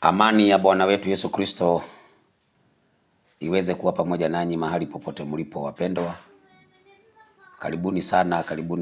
Amani ya Bwana wetu Yesu Kristo iweze kuwa pamoja nanyi mahali popote mlipo wapendwa. Karibuni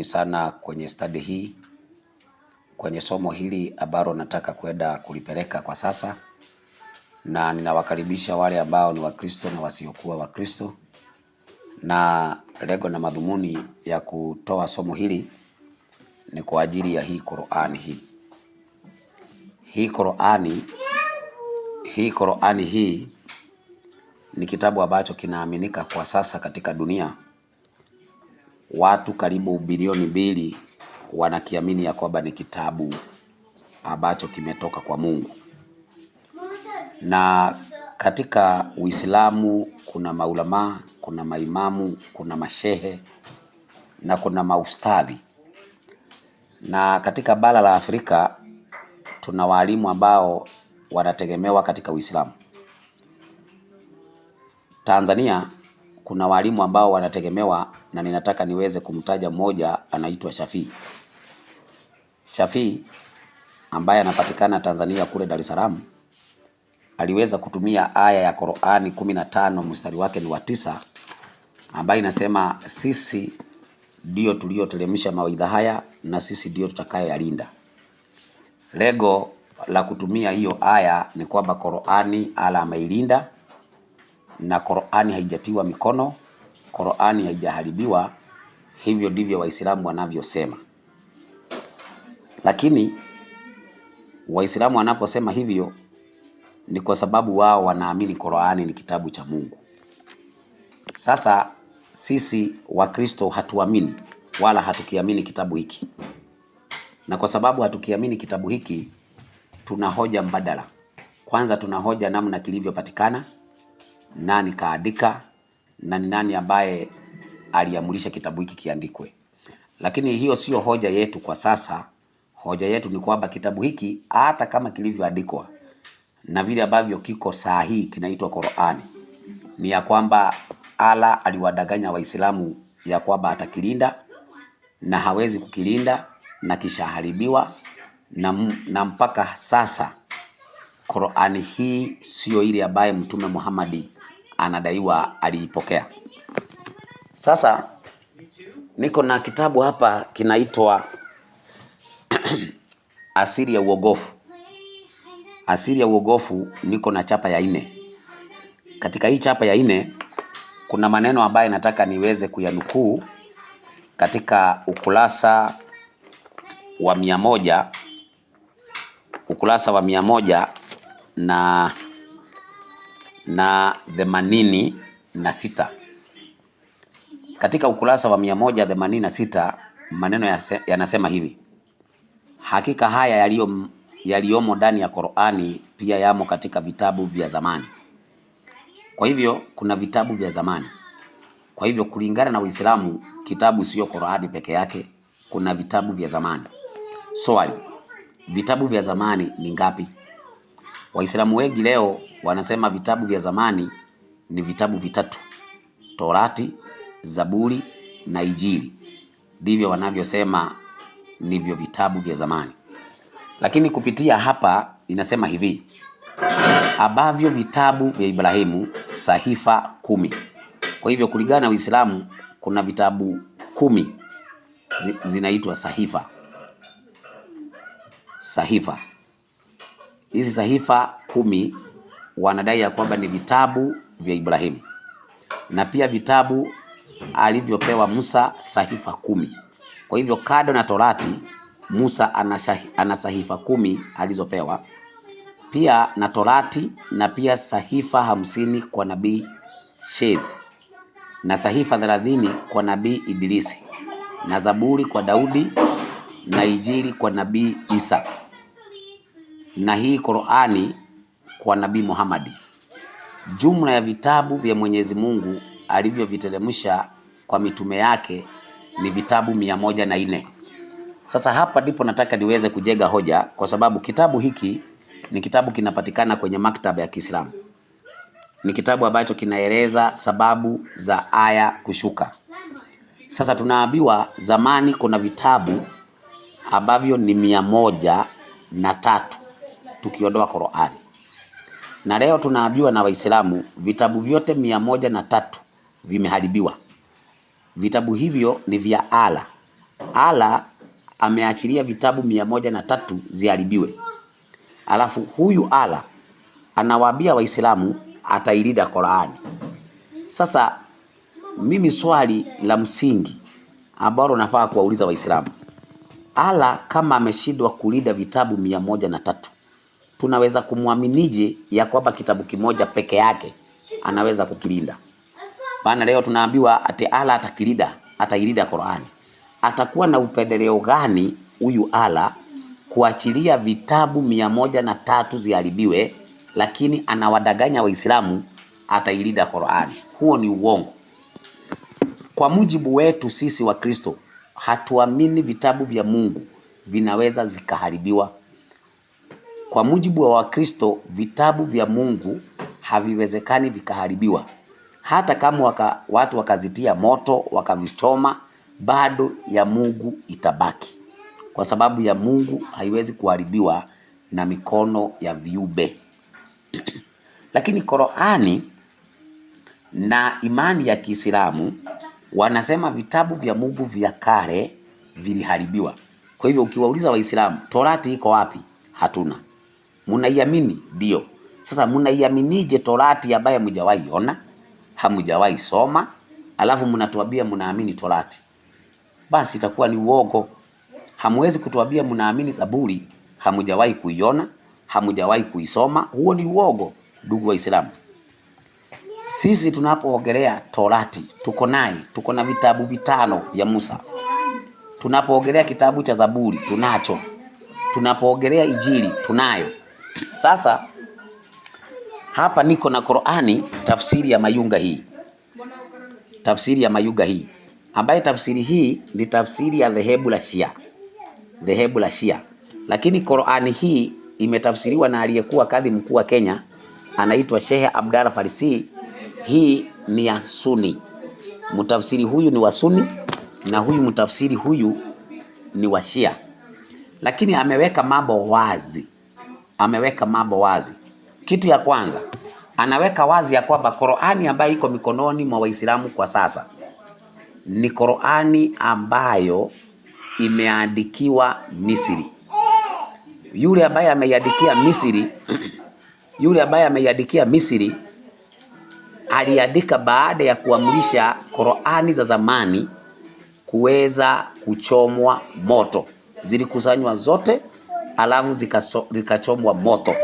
sana kwenye study hii, kwenye somo hili ambalo nataka kwenda kulipeleka kwa sasa. Na ninawakaribisha wale ambao ni Wakristo na wasiokuwa Wakristo. Na lengo na madhumuni ya kutoa somo hili ni kwa ajili ya hii Qur'ani hii. Hii Qur'ani hii ni kitabu ambacho kinaaminika kwa sasa katika dunia. Watu karibu bilioni 2 wanakiamini ya kwamba ni kitabu ambacho kimetoka kwa Mungu. Na katika Uislamu kuna maulama, kuna maimamu, kuna mashehe na kuna maustadhi. Na katika bara la Afrika tuna walimu ambao wanategemewa katika Uislamu. Tanzania kuna walimu ambao wanategemewa, na ninataka niweze kumtaja mmoja, anaitwa Shafii ambaye anapatikana Tanzania kule Dar es Salaam. Aliweza kutumia aya ya Qur'ani 15 mstari wake ni wa 9, ambaye inasema sisi ndio tulioteremsha mawaidha haya na sisi ndio tutakayoyalinda. Lengo la kutumia hiyo aya ni kwamba Qur'ani ala ameilinda, na Qur'ani haijatiwa mikono, Qur'ani haijaharibiwa. Hivyo ndivyo Waislamu wanavyosema. Lakini Waislamu wanaposema hivyo ni kwa sababu wao wanaamini Qur'ani ni kitabu cha Mungu. Sasa sisi Wakristo hatuamini wala hatukiamini kitabu hiki. Na kwa sababu hatukiamini kitabu hiki, tuna hoja mbadala. Kwanza tuna hoja namna kilivyopatikana, nani kaandika, na ni nani ambaye aliamurisha kitabu hiki kiandikwe. Lakini hiyo sio hoja yetu kwa sasa. Hoja yetu ni kwamba kitabu hiki hata kama kilivyoandikwa na vile ambavyo kiko sahihi kinaitwa Qur'ani, ni ya kwamba Allah aliwadanganya Waislamu ya kwamba atakilinda, na hawezi kukilinda na kishaharibiwa. Na mpaka sasa Qur'ani hii sio ile ambaye Mtume Muhammad anadaiwa aliipokea. Sasa niko na kitabu hapa kinaitwa Asili ya Uongofu. Asili ya Uongofu niko na chapa ya 4. Katika hii chapa ya 4 kuna maneno ambayo nataka niweze kuyanukuu katika ukurasa wa 100, ukurasa wa 186. Katika ukurasa wa 186 maneno yanasema hivi: hakika haya yaliyomo ndani ya Qur'ani pia yamo katika vitabu vya zamani. Kwa hivyo kuna vitabu vya zamani. Kwa hivyo kulingana na Uislamu, kitabu sio Qur'ani peke yake, kuna vitabu vya zamani. Swali, vitabu vya zamani ni ngapi? Waislamu wengi leo wanasema vitabu vya zamani ni vitabu vitatu: Torati, Zaburi na Injili. Ndivyo wanavyosema ndivyo vitabu vya zamani. Lakini kupitia hapa inasema hivi: ambavyo vitabu vya Ibrahimu sahifa 10. Kwa hivyo kulingana na Uislamu kuna vitabu 10 zinaitwa sahifa. Hizi sahifa 10 wanadai ya kwamba ni vitabu vya Ibrahimu, na pia vitabu alivyopewa Musa sahifa 10. Kwa hivyo kado na Torati, Musa ana sahifa 10 alizopewa, pia na Torati, na pia sahifa 50 kwa nabii Sheikh, na sahifa 30 kwa nabii Idrisi, na Zaburi kwa Daudi, na Injili kwa nabii Isa, na hii Qur'ani kwa nabii Muhammad. Jumla ya vitabu vya Mwenyezi Mungu alivyoviteremsha kwa mitume yake ni vitabu 104. Sasa hapa ndipo nataka niweze kujenga hoja, kwa sababu kitabu hiki ni kitabu kinapatikana kwenye maktaba ya Kiislamu. Ni kitabu ambacho kinaeleza sababu za aya kushuka. Sasa tunaambiwa zamani kuna vitabu ambavyo ni 103 tukiondoa Qur'ani. Na leo tunaambiwa na Waislamu vitabu vyote 103 vimeharibiwa. Vitabu hivyo ni vya Allah. Allah ameachilia vitabu 103 ziharibiwe. Alafu huyu Allah anawaambia Waislamu atailinda Qur'ani. Sasa mimi swali la msingi ambalo nafaa kuwauliza Waislamu, Allah kama ameshindwa kulinda vitabu 103, tunaweza kumwaminije ya kwamba kitabu kimoja peke yake anaweza kukilinda? Bana, leo tunaambiwa ati Allah atailinda Qur'ani. Atakuwa na upendeleo gani huyu Allah kuachilia vitabu 103 ziharibiwe, lakini anawadanganya Waislamu atailinda Qur'ani? Huo ni uongo. Kwa mujibu wetu sisi wa Kristo, hatuamini vitabu vya Mungu vinaweza vikaharibiwa. Kwa mujibu wa Wakristo, vitabu vya Mungu haviwezekani vikaharibiwa. Hata kama watu wakazitia moto, wakavichoma, bado ya Mungu itabaki. Kwa sababu ya Mungu haiwezi kuharibiwa na mikono ya viumbe. Lakini Qur'ani na imani ya Kiislamu wanasema vitabu vya Mungu vya kale viliharibiwa. Kwa hivyo ukiwauliza Waislamu, Torati iko wapi? Hatuna. Mnaiamini? Ndio. Sasa mnaiaminije Torati ambayo hamjawahi ona, hamjawahi soma, alafu mnatuambia mnaamini Torati? Basi itakuwa ni uongo. Hamwezi kutuambia mnaamini Zaburi, hamjawahi kuiona, hamjawahi kuisoma. Huo ni uongo, ndugu Waislamu. Sisi tunapoogelea Torati, tuko na vitabu 5 vya Musa. Tunapoogelea kitabu cha Zaburi, tunacho. Tunapoogelea Injili, tunayo. Sasa hapa niko na Qur'ani, tafsiri ya Mayunga hii. Tafsiri ya Mayunga hii, ambaye tafsiri hii ni tafsiri ya dhehebu la Shia. Lakini Qur'ani hii imetafsiriwa na aliyekuwa kadhi mkuu wa Kenya, anaitwa Sheikh Abdalla Farisi. Hii ni ya Sunni. Mtafsiri huyu ni wa Sunni na huyu mtafsiri huyu ni wa Shia. Lakini ameweka mambo wazi. Kitu ya kwanza, anaweka wazi ya kwamba Qur'ani ambayo iko mikononi mwa Waislamu kwa sasa ni Qur'ani ambayo imeandikiwa Misri. Yule ambaye ameiandikia Misri aliandika baada ya kuamrisha Qur'ani za zamani kuweza kuchomwa moto. Zilikusanywa zote, alafu zikachomwa moto.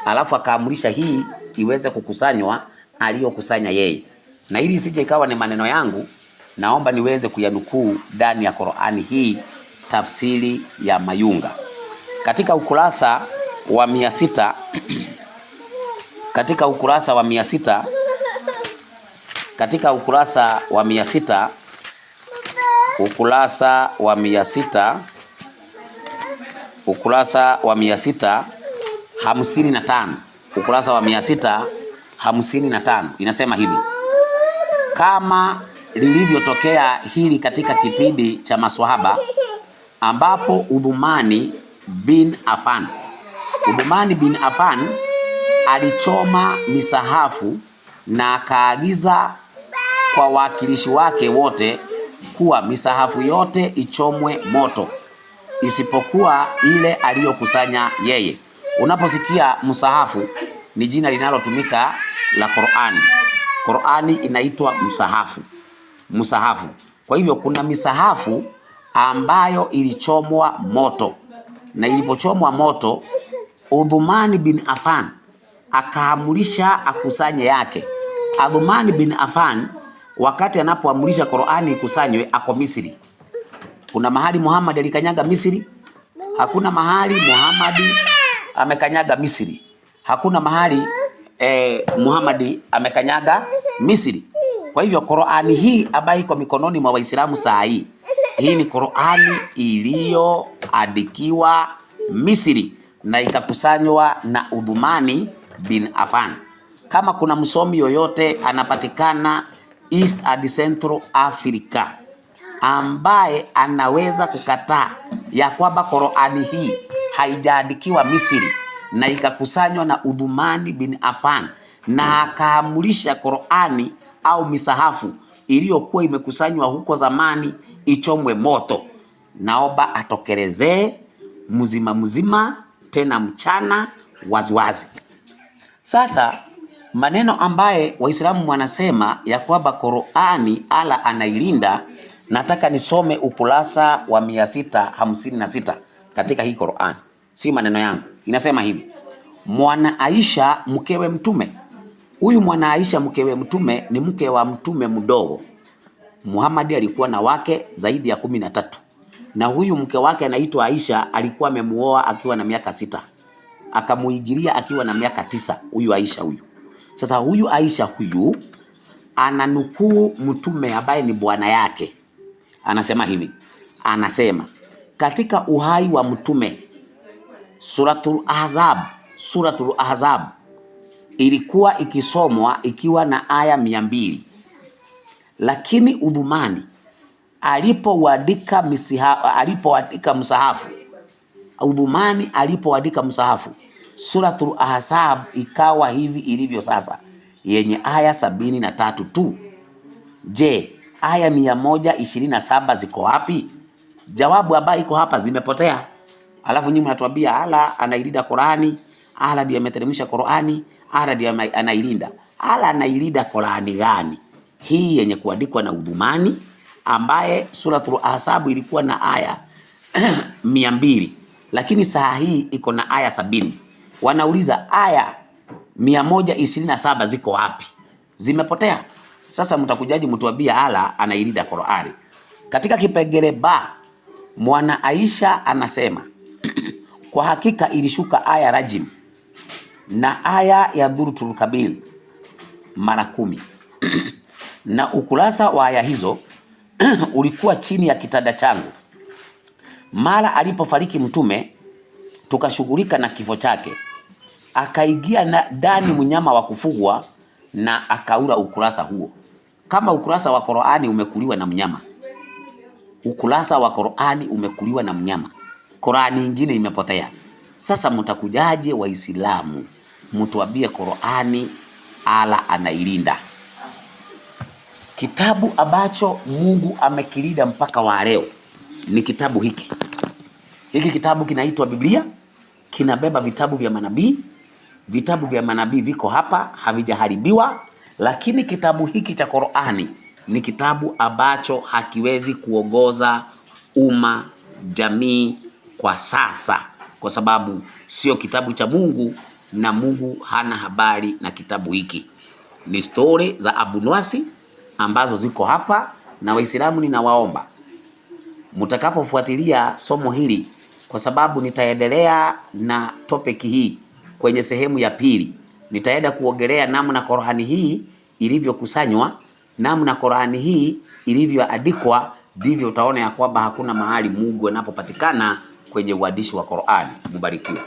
Alafu akaamrisha hii iweze kukusanywa aliyokusanya yeye. Na ili isije ikawa ni maneno yangu, naomba niweze kuyanukuu ndani ya Qur'ani hii, tafsiri ya Mayunga. Katika ukurasa wa 600 katika ukurasa wa 600 inasema hivi: kama lilivyotokea hili katika kipindi cha maswahaba, ambapo Uthmani bin Affan alichoma misahafu na akaagiza kwa wawakilishi wake wote kuwa misahafu yote ichomwe moto isipokuwa ile aliyokusanya yeye. Unaposikia msahafu ni jina linalotumika la Qur'ani. Qur'ani inaitwa msahafu. Kwa hivyo kuna misahafu ambayo ilichomwa moto, na ilipochomwa moto Uthmani bin Affan akaamrisha akusanye yake. Uthmani bin Affan wakati anapoamrisha Qur'ani ikusanywe ako Misri. Kuna mahali Muhammad alikanyaga Misri? Hakuna mahali Muhammad amekanyaga Misri. Hakuna mahali Muhammad amekanyaga Misri. Kwa hivyo Qur'ani hii ambayo iko mikononi mwa Waislamu saa hii, hii ni Qur'ani iliyoandikiwa Misri na ikakusanywa na Uthmani bin Affan. Kama kuna msomi yoyote anapatikana East and Central Africa ambaye anaweza kukataa ya kwamba Qur'ani hii haijaandikiwa Misri na ikakusanywa na Uthmani bin Affan, na akaamrisha Qur'ani au misahafu iliyokuwa imekusanywa huko zamani ichomwe moto. Naomba atokelezee mzima tena mchana waziwazi. Sasa maneno ambaye Waislamu wanasema ya kwamba Qur'ani Allah anailinda, nataka nisome ukurasa wa 656 katika hii Qur'ani. Si maneno yangu. Inasema hivi: Mwana Aisha mkewe Mtume. Huyu Mwana Aisha mkewe Mtume ni mke wa Mtume mdogo. Muhammad alikuwa na wake zaidi ya 13. Na huyu mke wake anaitwa Aisha, alikuwa amemuoa akiwa na miaka 6. Akamuigiria akiwa na miaka 9, huyu Aisha huyu. Sasa huyu Aisha huyu ananukuu Mtume ambaye ni bwana yake. Anasema hivi. Anasema katika uhai wa Mtume, Suratul Ahzab ilikuwa ikisomwa ikiwa na aya 200. Lakini Uthmani alipoandika msahafu, Suratul Ahzab ikawa hivi ilivyo sasa, yenye aya 73 tu. Je, aya 127 ziko wapi? Jawabu ambayo iko hapa zimepotea. Alafu nyinyi mnatuambia Allah anailinda Qur'ani, Allah ndiye ameteremsha Qur'ani, Allah ndiye anailinda. Allah anailinda Qur'ani gani? Hii yenye kuandikwa na Uthmani ambaye Suratul Ahzab ilikuwa na aya 200, lakini saa hii iko na aya 70. Wanauliza aya 127 ziko wapi? Zimepotea. Sasa mtakujaji mtuambia Allah anailinda Qur'ani. Katika kipengele ba, Mwana Aisha anasema kwa hakika ilishuka aya rajim na aya ya Dhurtul Kabil mara 10. Na ukurasa wa aya hizo ulikuwa chini ya kitanda changu. Mara alipofariki Mtume, tukashughulika na kifo chake. Akaingia ndani mnyama wa kufugwa na akaula ukurasa huo. Kama ukurasa wa Qur'ani umekuliwa na mnyama, ukurasa wa Qur'ani umekuliwa na mnyama, Qur'ani nyingine imepotea. Sasa mtakujaje Waislamu mtuambie Qur'ani Allah anailinda? Kitabu ambacho Mungu amekilinda mpaka wa leo ni kitabu hiki. Hiki kitabu kinaitwa Biblia, kinabeba vitabu vya manabii. Vitabu vya manabii viko hapa, havijaharibiwa. Lakini kitabu hiki cha Qur'ani ni kitabu ambacho hakiwezi kuongoza jamii kwa sasa, kwa sababu sio kitabu cha Mungu na Mungu hana habari na kitabu hiki. Ni story za Abu Nuwasi ambazo ziko hapa, na Waislamu ninawaomba mtakapofuatilia somo hili, kwa sababu nitaendelea na topic hii kwenye sehemu ya pili. Nitaenda kuongelea namna Qur'ani hii ilivyokusanywa, namna Qur'ani hii ilivyoandikwa. Ndivyo utaona ya kwamba hakuna mahali Mungu anapopatikana kwenye uandishi wa Qur'ani. Mubarikiwe.